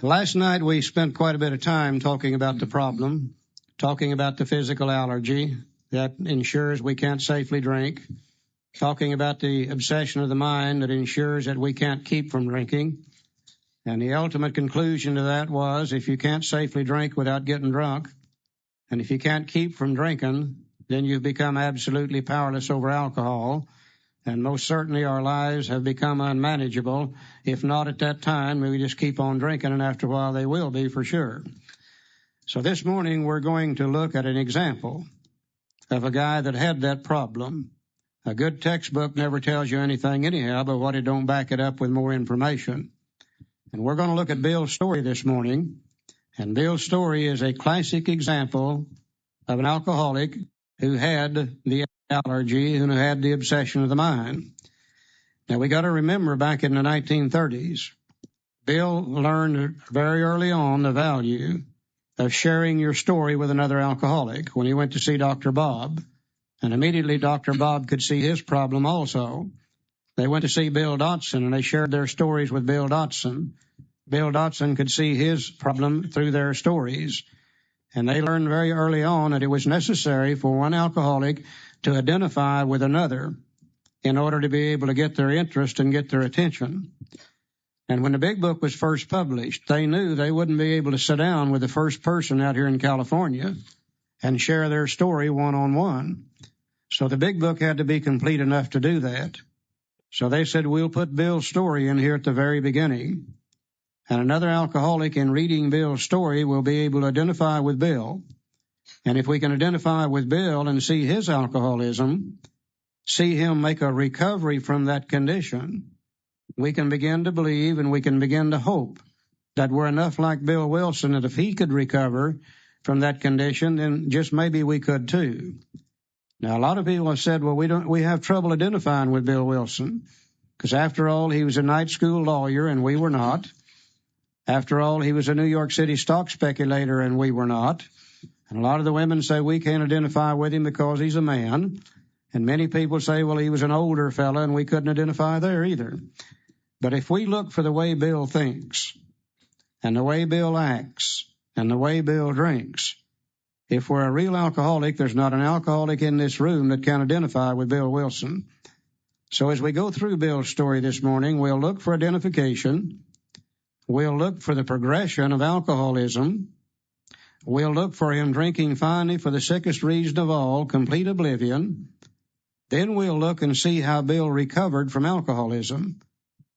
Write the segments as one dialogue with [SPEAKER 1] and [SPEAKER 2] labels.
[SPEAKER 1] Last night we spent quite a bit of time talking about the problem, talking about the physical allergy that ensures we can't safely drink, talking about the obsession of the mind that ensures that we can't keep from drinking. And the ultimate conclusion to that was if you can't safely drink without getting drunk, and if you can't keep from drinking, then you've become absolutely powerless over alcohol. And most certainly our lives have become unmanageable. If not at that time, we just keep on drinking, and after a while they will be for sure. So this morning we're going to look at an example of a guy that had that problem. A good textbook never tells you anything anyhow, but what it don't back it up with more information. And we're going to look at Bill's story this morning. And Bill's story is a classic example of an alcoholic who had the allergy and who had the obsession of the mind. Now, we got to remember back in the 1930s, Bill learned very early on the value of sharing your story with another alcoholic when he went to see Dr. Bob. And immediately Dr. Bob could see his problem also. They went to see Bill Dotson, and they shared their stories with Bill Dotson. Bill Dotson could see his problem through their stories. And they learned very early on that it was necessary for one alcoholic to identify with another in order to be able to get their interest and get their attention. And when the big book was first published, they knew they wouldn't be able to sit down with the first person out here in California and share their story one-on-one. So the big book had to be complete enough to do that. So they said, we'll put Bill's story in here at the very beginning. And another alcoholic in reading Bill's story will be able to identify with Bill. And if we can identify with Bill and see his alcoholism, see him make a recovery from that condition, we can begin to believe and we can begin to hope that we're enough like Bill Wilson that if he could recover from that condition, then just maybe we could too. Now, a lot of people have said, well, we have trouble identifying with Bill Wilson because after all, he was a night school lawyer and we were not. After all, he was a New York City stock speculator and we were not. And a lot of the women say we can't identify with him because he's a man. And many people say, well, he was an older fella and we couldn't identify there either. But if we look for the way Bill thinks and the way Bill acts and the way Bill drinks, if we're a real alcoholic, there's not an alcoholic in this room that can identify with Bill Wilson. So as we go through Bill's story this morning, we'll look for identification. We'll look for the progression of alcoholism. We'll look for him drinking finally for the sickest reason of all, complete oblivion. Then we'll look and see how Bill recovered from alcoholism.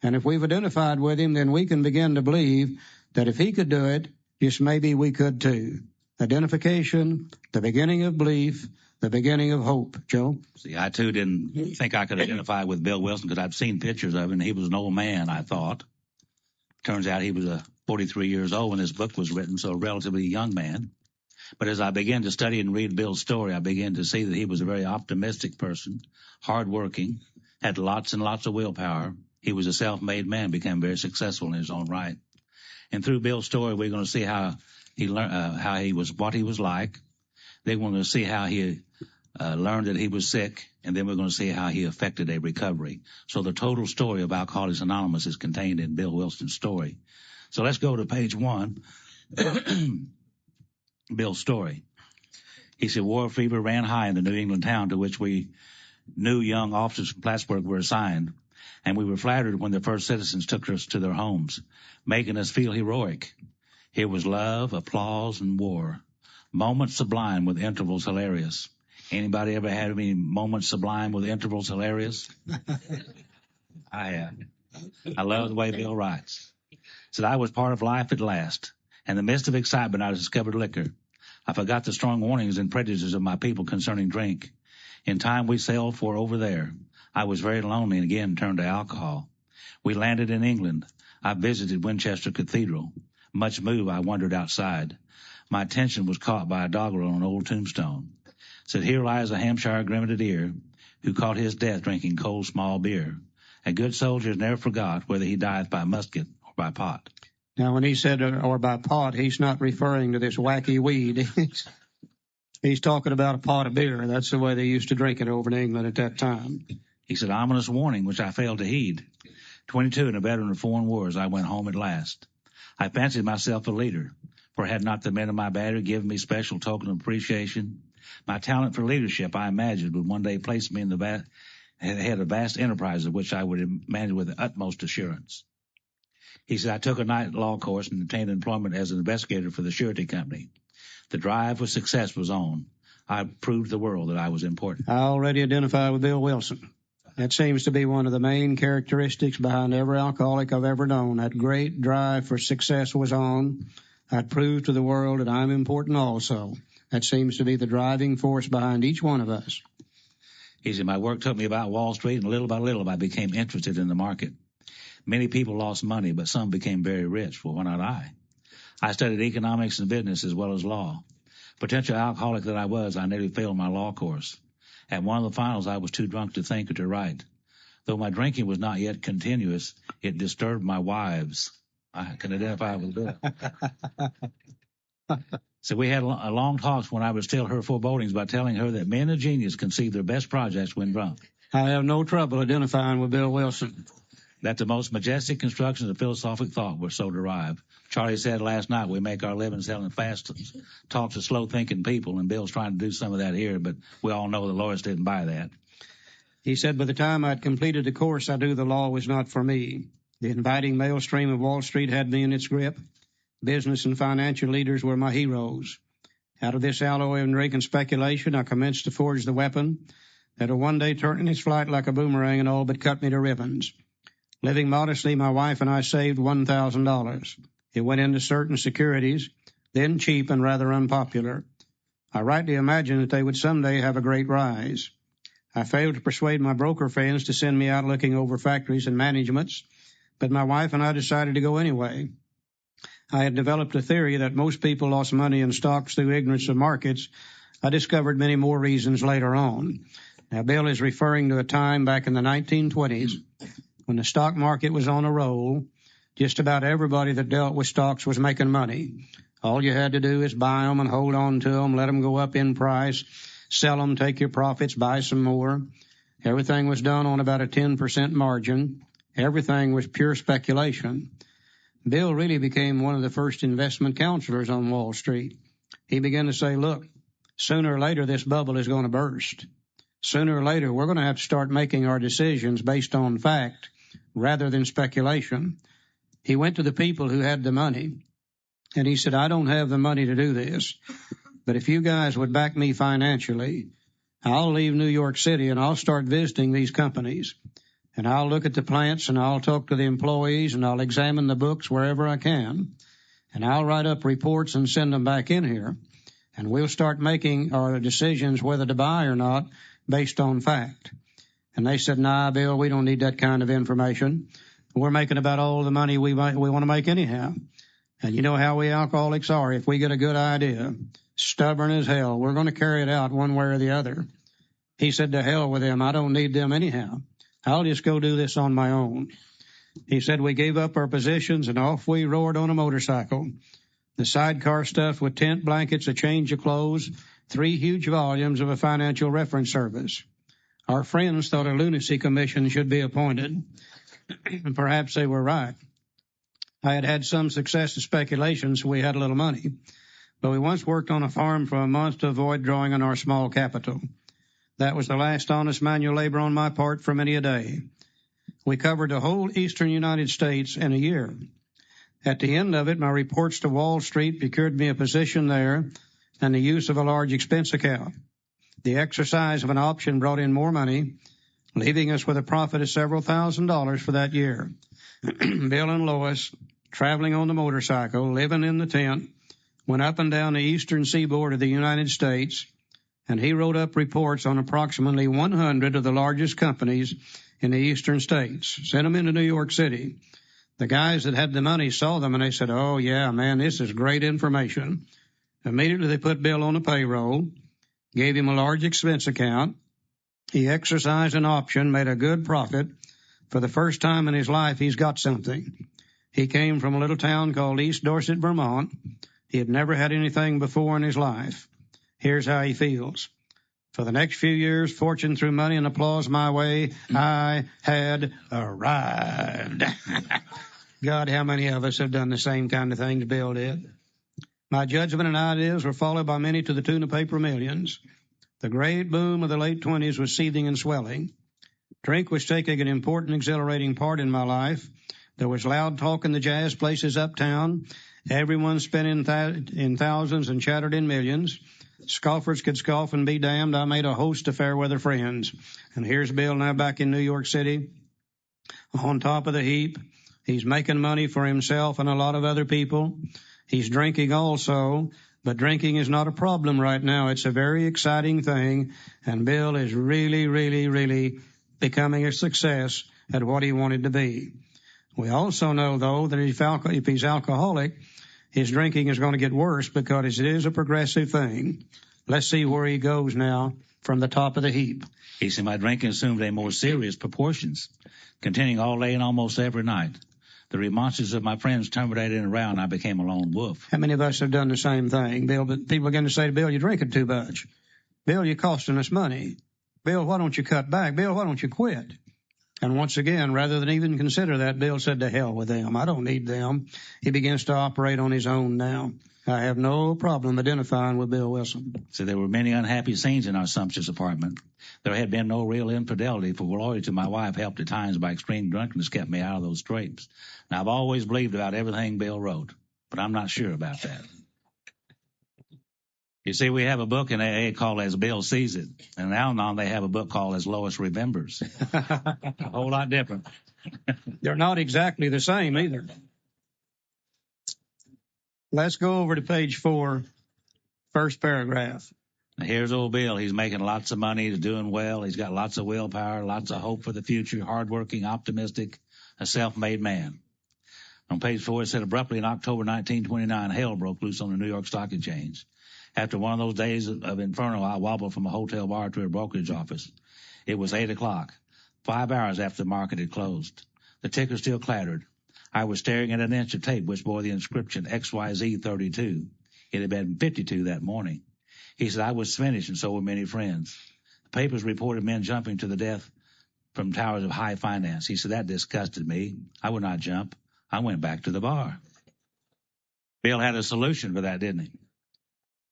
[SPEAKER 1] And if we've identified with him, then we can begin to believe that if he could do it, just maybe we could too. Identification, the beginning of belief, the beginning of hope. Joe?
[SPEAKER 2] See, I too didn't think I could identify with Bill Wilson because I've seen pictures of him, and he was an old man, I thought. Turns out he was 43 years old when this book was written, so a relatively young man. But as I began to study and read Bill's story, I began to see that he was a very optimistic person, hardworking, had lots and lots of willpower. He was a self-made man, became very successful in his own right. And through Bill's story, we're going to see how he learned, how he was, what he was like. Then we're going to see how he learned that he was sick, and then we're going to see how he affected a recovery. So the total story of Alcoholics Anonymous is contained in Bill Wilson's story. So let's go to page 1, Bill's story. He said, war fever ran high in the New England town to which we new young officers from Plattsburgh were assigned, and we were flattered when the first citizens took us to their homes, making us feel heroic. Here was love, applause, and war. Moments sublime with intervals hilarious. Anybody ever had any moments sublime with intervals hilarious? I have. I love the way Bill writes. Said, I was part of life at last. In the midst of excitement, I discovered liquor. I forgot the strong warnings and prejudices of my people concerning drink. In time we sailed for over there. I was very lonely and again turned to alcohol. We landed in England. I visited Winchester Cathedral. Much moved, I wandered outside. My attention was caught by a doggerel on an old tombstone. Said, here lies a Hampshire grenadier who caught his death drinking cold small beer. A good soldier never forgot whether he dieth by musket or by pot.
[SPEAKER 1] Now, when he said or by pot, he's not referring to this wacky weed. He's talking about a pot of beer. That's the way they used to drink it over in England at that time.
[SPEAKER 2] He said, ominous warning, which I failed to heed. 22 and a veteran of foreign wars, I went home at last. I fancied myself a leader, for had not the men of my battery given me special token of appreciation? My talent for leadership, I imagined, would one day place me in the head of vast enterprise of which I would manage with the utmost assurance. He said, I took a night law course and obtained employment as an investigator for the surety company. The drive for success was on. I proved to the world that I was important.
[SPEAKER 1] I already identify with Bill Wilson. That seems to be one of the main characteristics behind every alcoholic I've ever known. That great drive for success was on. I proved to the world that I'm important also. That seems to be the driving force behind each one of us.
[SPEAKER 2] He said, my work took me about Wall Street, and little by little I became interested in the market. Many people lost money, but some became very rich. Well, why not I? I studied economics and business as well as law. Potential alcoholic that I was, I nearly failed my law course. At one of the finals, I was too drunk to think or to write. Though my drinking was not yet continuous, it disturbed my wives. I can identify with Bill. So we had a long talks when I would steal her forebodings by telling her that men of genius conceive their best projects when drunk.
[SPEAKER 1] I have no trouble identifying with Bill Wilson.
[SPEAKER 2] That the most majestic constructions of philosophic thought were so derived. Charlie said last night we make our living selling fast talks to slow-thinking people, and Bill's trying to do some of that here, but we all know the Lois didn't buy that.
[SPEAKER 1] He said by the time I'd completed the course, I knew the law was not for me. The inviting maelstream of Wall Street had me in its grip. Business and financial leaders were my heroes. Out of this alloy of drink and speculation, I commenced to forge the weapon that'll one day turn in its flight like a boomerang and all but cut me to ribbons. Living modestly, my wife and I saved $1,000. It went into certain securities, then cheap and rather unpopular. I rightly imagined that they would someday have a great rise. I failed to persuade my broker friends to send me out looking over factories and managements, but my wife and I decided to go anyway. I had developed a theory that most people lost money in stocks through ignorance of markets. I discovered many more reasons later on. Now, Bill is referring to a time back in the 1920s when the stock market was on a roll. Just about everybody that dealt with stocks was making money. All you had to do is buy them and hold on to them, let them go up in price, sell them, take your profits, buy some more. Everything was done on about a 10% margin. Everything was pure speculation. Bill really became one of the first investment counselors on Wall Street. He began to say, look, sooner or later this bubble is going to burst. Sooner or later we're going to have to start making our decisions based on fact rather than speculation. He went to the people who had the money, and he said, I don't have the money to do this, but if you guys would back me financially, I'll leave New York City and I'll start visiting these companies. And I'll look at the plants and I'll talk to the employees and I'll examine the books wherever I can. And I'll write up reports and send them back in here. And we'll start making our decisions whether to buy or not based on fact. And they said, nah, Bill, we don't need that kind of information. We're making about all the money we want to make anyhow. And you know how we alcoholics are. If we get a good idea, stubborn as hell, we're going to carry it out one way or the other. He said, to hell with them. I don't need them anyhow. I'll just go do this on my own. He said we gave up our positions and off we roared on a motorcycle. The sidecar stuffed with tent blankets, a change of clothes, 3 huge volumes of a financial reference service. Our friends thought a lunacy commission should be appointed. Perhaps they were right. I had had some success in speculation, so we had a little money. But we once worked on a farm for a month to avoid drawing on our small capital. That was the last honest manual labor on my part for many a day. We covered the whole eastern United States in a year. At the end of it, my reports to Wall Street procured me a position there and the use of a large expense account. The exercise of an option brought in more money, leaving us with a profit of several $1,000s for that year. Bill and Lois, traveling on the motorcycle, living in the tent, went up and down the eastern seaboard of the United States, and he wrote up reports on approximately 100 of the largest companies in the eastern states, sent them into New York City. The guys that had the money saw them, and they said, oh, yeah, man, this is great information. Immediately they put Bill on the payroll, gave him a large expense account. He exercised an option, made a good profit. For the first time in his life, he's got something. He came from a little town called East Dorset, Vermont. He had never had anything before in his life. Here's how he feels. For the next few years, fortune threw money and applause my way. I had arrived. God, how many of us have done the same kind of things Bill did? My judgment and ideas were followed by many to the tune of paper millions. The great boom of the late 20s was seething and swelling. Drink was taking an important, exhilarating part in my life. There was loud talk in the jazz places uptown. Everyone spent in thousands and chattered in millions. Scoffers could scoff and be damned. I made a host of fair weather friends. And here's Bill now back in New York City, on top of the heap. He's making money for himself and a lot of other people. He's drinking also, but drinking is not a problem right now. It's a very exciting thing, and Bill is really, really, really becoming a success at what he wanted to be. We also know, though, that if he's alcoholic, his drinking is going to get worse because it is a progressive thing. Let's see where he goes now from the top of the heap.
[SPEAKER 2] He said, my drinking assumed a more serious proportions, continuing all day and almost every night. The remonstrances of my friends terminated around, I became a lone wolf.
[SPEAKER 1] How many of us have done the same thing, Bill? But people begin to say to Bill, you're drinking too much. Bill, you're costing us money. Bill, why don't you cut back? Bill, why don't you quit? And once again, rather than even consider that, Bill said, to hell with them. I don't need them. He begins to operate on his own now. I have no problem identifying with Bill Wilson.
[SPEAKER 2] So there were many unhappy scenes in our sumptuous apartment. There had been no real infidelity, for loyalty to my wife helped at times by extreme drunkenness kept me out of those scrapes. Now, I've always believed about everything Bill wrote, but I'm not sure about that. You see, we have a book in AA called As Bill Sees It, and now and on they have a book called As Lois Remembers. A whole lot different.
[SPEAKER 1] They're not exactly the same either. Let's go over to page 4, first paragraph.
[SPEAKER 2] Now, here's old Bill. He's making lots of money. He's doing well. He's got lots of willpower, lots of hope for the future, hardworking, optimistic, a self-made man. On page 4, it said, abruptly in October 1929, hell broke loose on the New York Stock Exchange. After one of those days of inferno, I wobbled from a hotel bar to a brokerage office. It was 8 o'clock, 5 hours after the market had closed. The ticker still clattered. I was staring at an inch of tape which bore the inscription XYZ 32. It had been 52 that morning. He said, I was finished, and so were many friends. The papers reported men jumping to the death from towers of high finance. He said, that disgusted me. I would not jump. I went back to the bar. Bill had a solution for that, didn't he?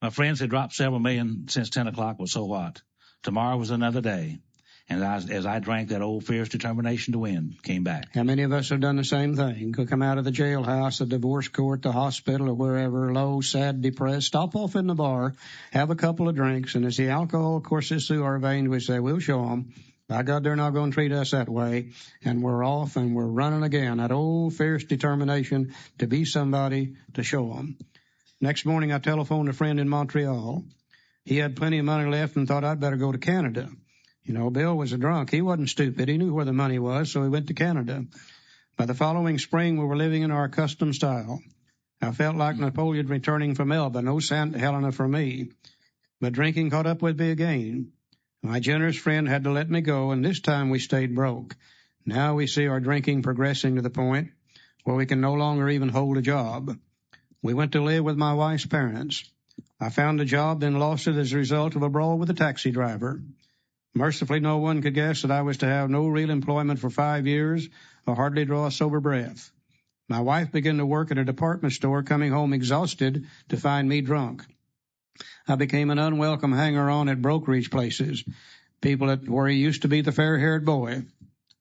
[SPEAKER 2] My friends had dropped several million since 10 o'clock. Well, so what? Tomorrow was another day. And as I drank, that old fierce determination to win came back.
[SPEAKER 1] How many of us have done the same thing? Could come out of the jailhouse, the divorce court, the hospital, or wherever, low, sad, depressed, stop off in the bar, have a couple of drinks, and as the alcohol courses through our veins, we say, we'll show them. By God, they're not going to treat us that way. And we're off and we're running again. That old fierce determination to be somebody, to show them. Next morning, I telephoned a friend in Montreal. He had plenty of money left and thought I'd better go to Canada. You know, Bill was a drunk. He wasn't stupid. He knew where the money was, so he went to Canada. By the following spring, we were living in our custom style. I felt like Napoleon returning from Elba. No St. Helena for me. But drinking caught up with me again. My generous friend had to let me go, and this time we stayed broke. Now we see our drinking progressing to the point where we can no longer even hold a job. We went to live with my wife's parents. I found a job, then lost it as a result of a brawl with a taxi driver. Mercifully, no one could guess that I was to have no real employment for 5 years or hardly draw a sober breath. My wife began to work at a department store, coming home exhausted to find me drunk. I became an unwelcome hanger-on at brokerage places, where he used to be the fair-haired boy,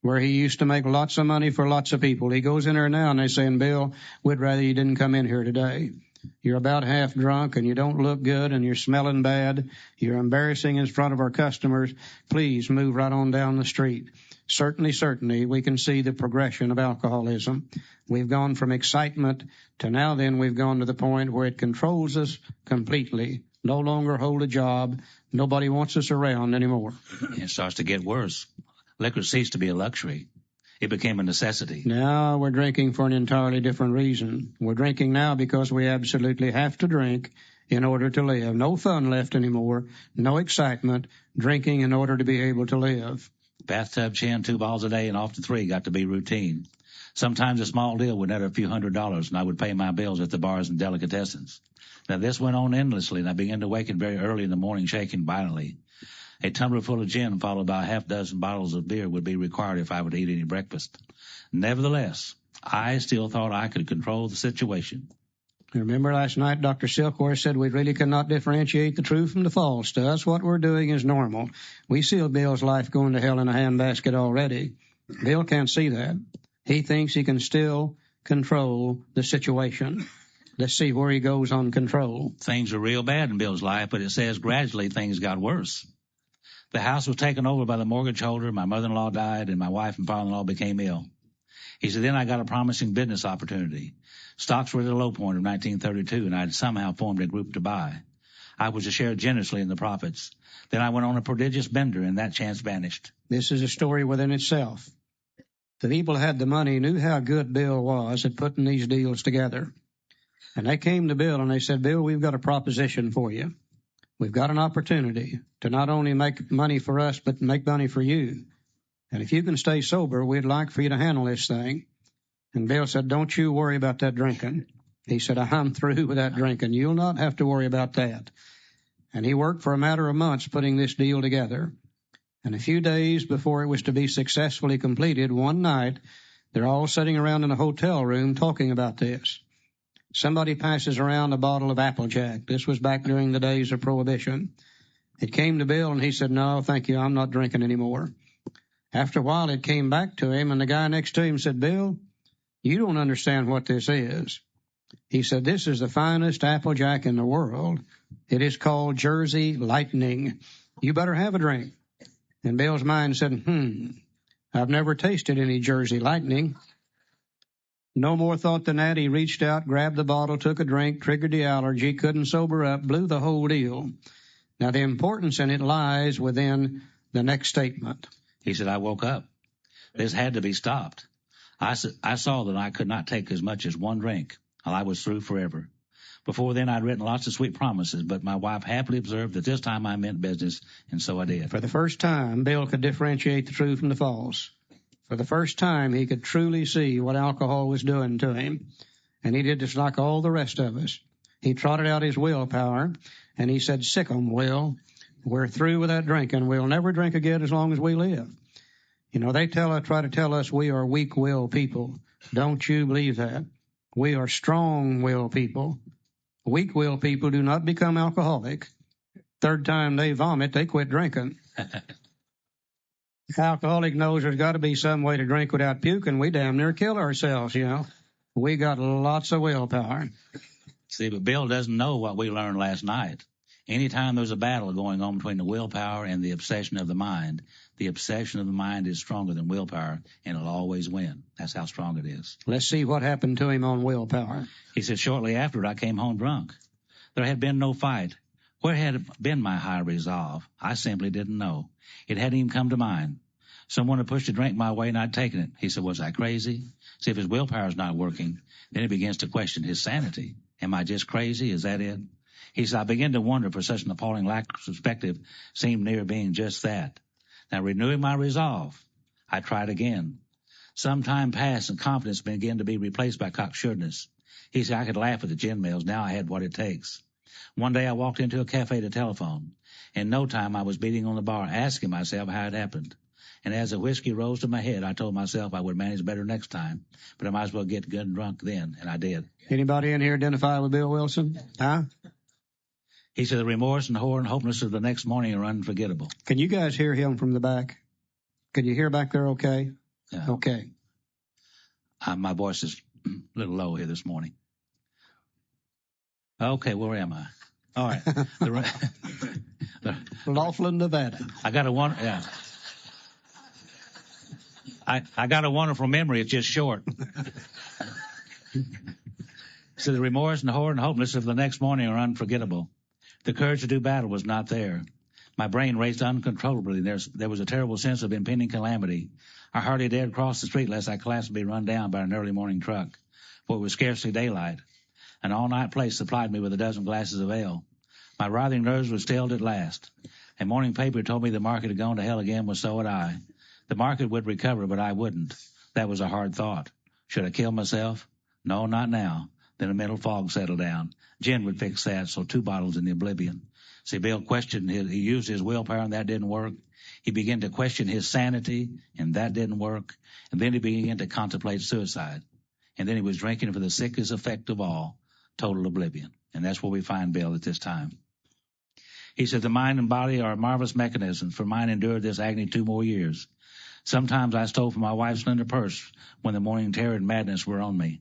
[SPEAKER 1] where he used to make lots of money for lots of people. He goes in there now and they're saying, Bill, we'd rather you didn't come in here today. You're about half drunk and you don't look good and you're smelling bad. You're embarrassing in front of our customers. Please move right on down the street. Certainly, we can see the progression of alcoholism. We've gone from excitement to now then we've gone to the point where it controls us completely. No longer hold a job. Nobody wants us around anymore.
[SPEAKER 2] It starts to get worse. Liquor ceased to be a luxury. It became a necessity.
[SPEAKER 1] Now we're drinking for an entirely different reason. We're drinking now because we absolutely have to drink in order to live. No fun left anymore. No excitement. Drinking in order to be able to live.
[SPEAKER 2] Bathtub chin, 2 bottles a day, and off to 3 got to be routine. Sometimes a small deal would net a few $100s, and I would pay my bills at the bars and delicatessens. Now this went on endlessly, and I began to waken very early in the morning, shaking violently. A tumbler full of gin followed by a half dozen bottles of beer would be required if I would eat any breakfast. Nevertheless, I still thought I could control the situation.
[SPEAKER 1] Remember last night, Dr. Silkworth said we really cannot differentiate the true from the false. To us, what we're doing is normal. We see Bill's life going to hell in a handbasket already. Bill can't see that. He thinks he can still control the situation. Let's see where he goes on control.
[SPEAKER 2] Things are real bad in Bill's life, but it says gradually things got worse. The house was taken over by the mortgage holder, my mother-in-law died, and my wife and father-in-law became ill. He said, then I got a promising business opportunity. Stocks were at the low point of 1932, and I had somehow formed a group to buy. I was to share generously in the profits. Then I went on a prodigious bender, and that chance vanished.
[SPEAKER 1] This is a story within itself. The people who had the money knew how good Bill was at putting these deals together. And they came to Bill and they said, Bill, we've got a proposition for you. We've got an opportunity to not only make money for us, but make money for you. And if you can stay sober, we'd like for you to handle this thing. And Bill said, don't you worry about that drinking. He said, I'm through with that drinking. You'll not have to worry about that. And he worked for a matter of months putting this deal together. And a few days before it was to be successfully completed, one night, they're all sitting around in a hotel room talking about this. Somebody passes around a bottle of Applejack. This was back during the days of Prohibition. It came to Bill, and he said, no, thank you, I'm not drinking anymore. After a while, it came back to him, and the guy next to him said, Bill, you don't understand what this is. He said, this is the finest Applejack in the world. It is called Jersey Lightning. You better have a drink. And Bill's mind said, I've never tasted any Jersey Lightning. No more thought than that. He reached out, grabbed the bottle, took a drink, triggered the allergy, couldn't sober up, blew the whole deal. Now, the importance in it lies within the next statement.
[SPEAKER 2] He said, I woke up. This had to be stopped. I saw that I could not take as much as one drink, or I was through forever. Before then, I'd written lots of sweet promises, but my wife happily observed that this time I meant business, and so I did.
[SPEAKER 1] For the first time, Bill could differentiate the true from the false. For the first time, he could truly see what alcohol was doing to him. And he did just like all the rest of us. He trotted out his willpower, and he said, sick 'em, Will. We're through with that drinking. We'll never drink again as long as we live. You know, they try to tell us we are weak-willed people. Don't you believe that? We are strong-willed people. Weak-willed people do not become alcoholic. Third time they vomit, they quit drinking. Alcoholic knows there's got to be some way to drink without puking. We damn near kill ourselves, you know. We got lots of willpower.
[SPEAKER 2] See, but Bill doesn't know what we learned last night. Anytime there's a battle going on between the willpower and the obsession of the mind is stronger than willpower, and it'll always win. That's how strong it is.
[SPEAKER 1] Let's see what happened to him on willpower.
[SPEAKER 2] He said, shortly after, I came home drunk. There had been no fight. Where had been my high resolve? I simply didn't know. It hadn't even come to mind. Someone had pushed a drink my way, and I'd taken it. He said, was I crazy? See, if his willpower's not working, then he begins to question his sanity. Am I just crazy? Is that it? He said, I began to wonder for such an appalling lack of perspective seemed near being just that. Now, renewing my resolve, I tried again. Some time passed, and confidence began to be replaced by cocksureness. He said, I could laugh at the gin mills. Now I had what it takes. One day I walked into a cafe to telephone. In no time I was beating on the bar, asking myself how it happened. And as the whiskey rose to my head, I told myself I would manage better next time, but I might as well get good and drunk then, and I did.
[SPEAKER 1] Anybody in here identify with Bill Wilson? Huh?
[SPEAKER 2] He said the remorse and horror and hopelessness of the next morning are unforgettable.
[SPEAKER 1] Can you guys hear him from the back? Can you hear back there okay?
[SPEAKER 2] Yeah.
[SPEAKER 1] Okay.
[SPEAKER 2] My voice is a little low here this morning. Okay, where am I? All right.
[SPEAKER 1] Laughlin, Nevada.
[SPEAKER 2] I got a wonderful memory. It's just short. So the remorse and horror and hopelessness of the next morning are unforgettable. The courage to do battle was not there. My brain raced uncontrollably. There was a terrible sense of impending calamity. I hardly dared cross the street lest I collapse and be run down by an early morning truck, for it was scarcely daylight. An all-night place supplied me with a dozen glasses of ale. My writhing nerves were stilled at last. A morning paper told me the market had gone to hell again, well, so had I. The market would recover, but I wouldn't. That was a hard thought. Should I kill myself? No, not now. Then a mental fog settled down. Gin would fix that, so 2 bottles in the oblivion. See, Bill questioned he used his willpower, and that didn't work. He began to question his sanity, and that didn't work. And then he began to contemplate suicide. And then he was drinking for the sickest effect of all, total oblivion. And that's where we find Bill at this time. He said, the mind and body are marvelous mechanisms, for mine endured this agony 2 more years. Sometimes I stole from my wife's slender purse when the morning terror and madness were on me.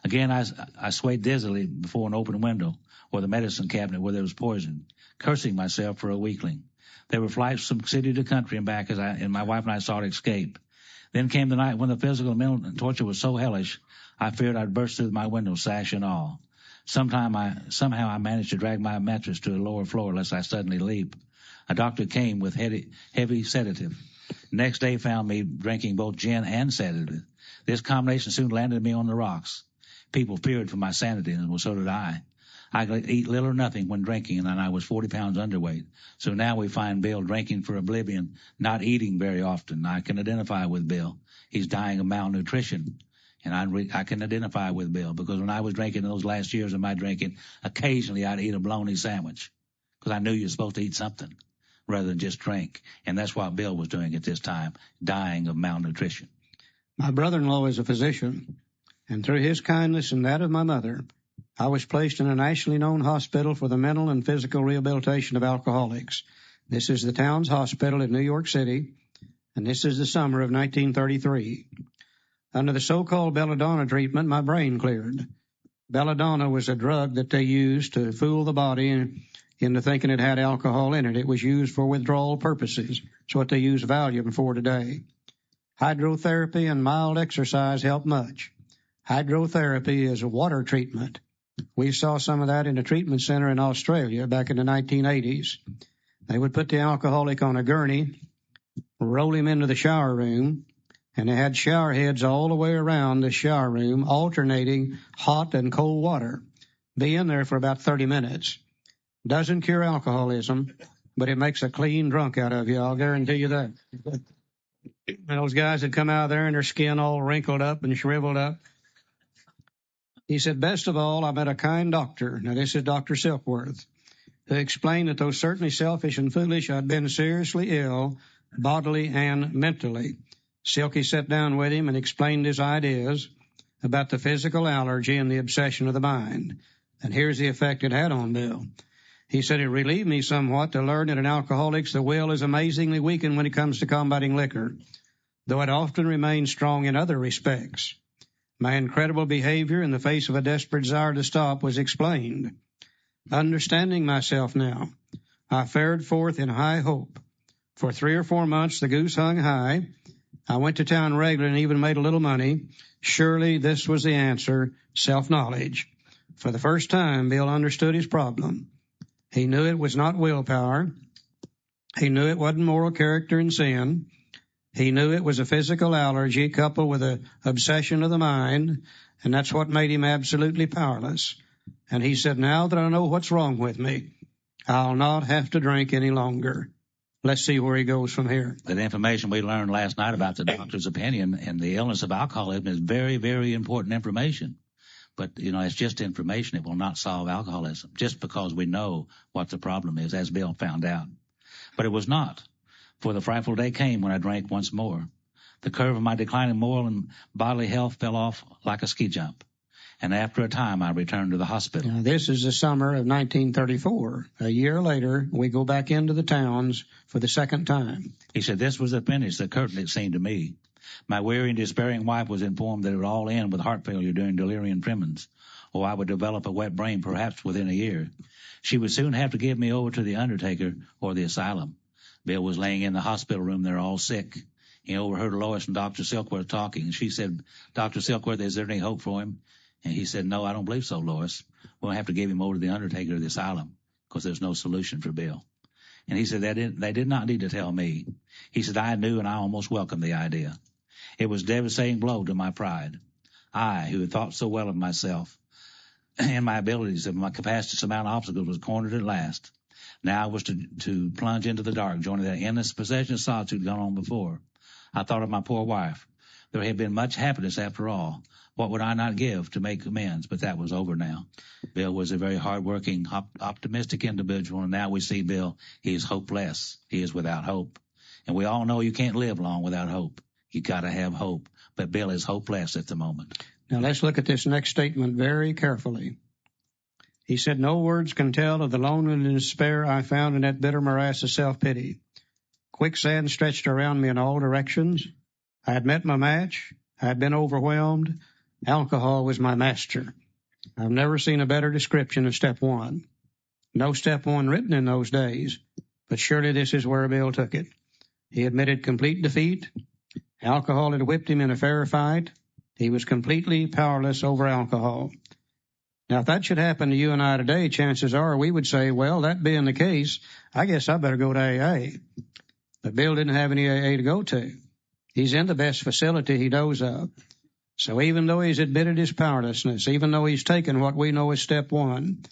[SPEAKER 2] Again, I swayed dizzily before an open window or the medicine cabinet where there was poison, cursing myself for a weakling. There were flights from city to country and back and my wife and I sought escape. Then came the night when the physical and mental torture was so hellish, I feared I'd burst through my window, sash and all. Somehow I managed to drag my mattress to a lower floor lest I suddenly leap. A doctor came with heavy sedative. Next day found me drinking both gin and sedative. This combination soon landed me on the rocks. People feared for my sanity, and so did I. I could eat little or nothing when drinking, and I was 40 pounds underweight. So now we find Bill drinking for oblivion, not eating very often. I can identify with Bill. He's dying of malnutrition. And I can identify with Bill because when I was drinking in those last years of my drinking, occasionally I'd eat a bologna sandwich because I knew you're supposed to eat something rather than just drink. And that's what Bill was doing at this time, dying of malnutrition.
[SPEAKER 1] My brother-in-law is a physician, and through his kindness and that of my mother, I was placed in a nationally known hospital for the mental and physical rehabilitation of alcoholics. This is the Towns Hospital in New York City, and this is the summer of 1933. Under the so-called belladonna treatment, my brain cleared. Belladonna was a drug that they used to fool the body into thinking it had alcohol in it. It was used for withdrawal purposes. It's what they use Valium for today. Hydrotherapy and mild exercise help much. Hydrotherapy is a water treatment. We saw some of that in a treatment center in Australia back in the 1980s. They would put the alcoholic on a gurney, roll him into the shower room, and they had shower heads all the way around the shower room, alternating hot and cold water. Be in there for about 30 minutes. Doesn't cure alcoholism, but it makes a clean drunk out of you, I'll guarantee you that. And those guys that come out of there and their skin all wrinkled up and shriveled up. He said, best of all, I met a kind doctor. Now, this is Dr. Silkworth, who explained that though certainly selfish and foolish, I'd been seriously ill, bodily and mentally. Silky sat down with him and explained his ideas about the physical allergy and the obsession of the mind. And here's the effect it had on Bill. He said it relieved me somewhat to learn that in alcoholics the will is amazingly weakened when it comes to combating liquor, though it often remains strong in other respects. My incredible behavior in the face of a desperate desire to stop was explained. Understanding myself now, I fared forth in high hope. For 3 or 4 months the goose hung high. I went to town regularly and even made a little money. Surely this was the answer, self-knowledge. For the first time, Bill understood his problem. He knew it was not willpower. He knew it wasn't moral character and sin. He knew it was a physical allergy coupled with an obsession of the mind, and that's what made him absolutely powerless. And he said, now that I know what's wrong with me, I'll not have to drink any longer. Let's see where he goes from here.
[SPEAKER 2] The information we learned last night about the doctor's opinion and the illness of alcoholism is very, very important information. But, it's just information. It will not solve alcoholism just because we know what the problem is, as Bill found out. But it was not. For the frightful day came when I drank once more. The curve of my declining moral and bodily health fell off like a ski jump. And after a time, I returned to the hospital.
[SPEAKER 1] Now, this is the summer of 1934. A year later, we go back into the towns for the second time.
[SPEAKER 2] He said, this was the finish, the curtain, it seemed to me. My weary and despairing wife was informed that it would all end with heart failure during delirium tremens, or I would develop a wet brain perhaps within a year. She would soon have to give me over to the undertaker or the asylum. Bill was laying in the hospital room there all sick. He overheard Lois and Dr. Silkworth talking, and she said, Dr. Silkworth, is there any hope for him? And he said, no, I don't believe so, Lois. We'll have to give him over to the undertaker or the asylum because there's no solution for Bill. And he said, they did not need to tell me. He said, I knew and I almost welcomed the idea. It was a devastating blow to my pride. I, who had thought so well of myself and my abilities and my capacity to surmount obstacles, was cornered at last. Now I was to plunge into the dark, joining that endless possession of solitude gone on before. I thought of my poor wife. There had been much happiness after all. What would I not give to make amends? But that was over now. Bill was a very hard-working, optimistic individual, and now we see Bill, he is hopeless. He is without hope. And we all know you can't live long without hope. You got to have hope. But Bill is hopeless at the moment.
[SPEAKER 1] Now let's look at this next statement very carefully. He said, "No words can tell of the loneliness and despair I found in that bitter morass of self-pity. Quicksand stretched around me in all directions. I had met my match. I had been overwhelmed. Alcohol was my master. I've never seen a better description of step one. No step one written in those days, but surely this is where Bill took it. He admitted complete defeat. Alcohol had whipped him in a fair fight. He was completely powerless over alcohol. Now, if that should happen to you and I today, chances are we would say, well, that being the case, I guess I better go to AA. But Bill didn't have any AA to go to. He's in the best facility he knows of. So even though he's admitted his powerlessness, even though he's taken what we know is step one,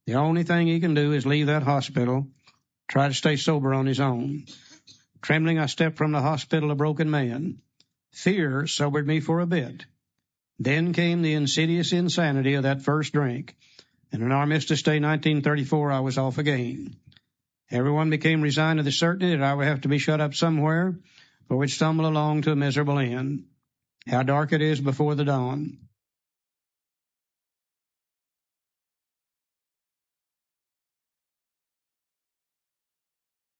[SPEAKER 1] the only thing he can do is leave that hospital, try to stay sober on his own. Trembling, I stepped from the hospital a broken man. Fear sobered me for a bit. Then came the insidious insanity of that first drink. And in Armistice Day 1934, I was off again. Everyone became resigned to the certainty that I would have to be shut up somewhere, or would stumble along to a miserable end. How dark it is before the dawn.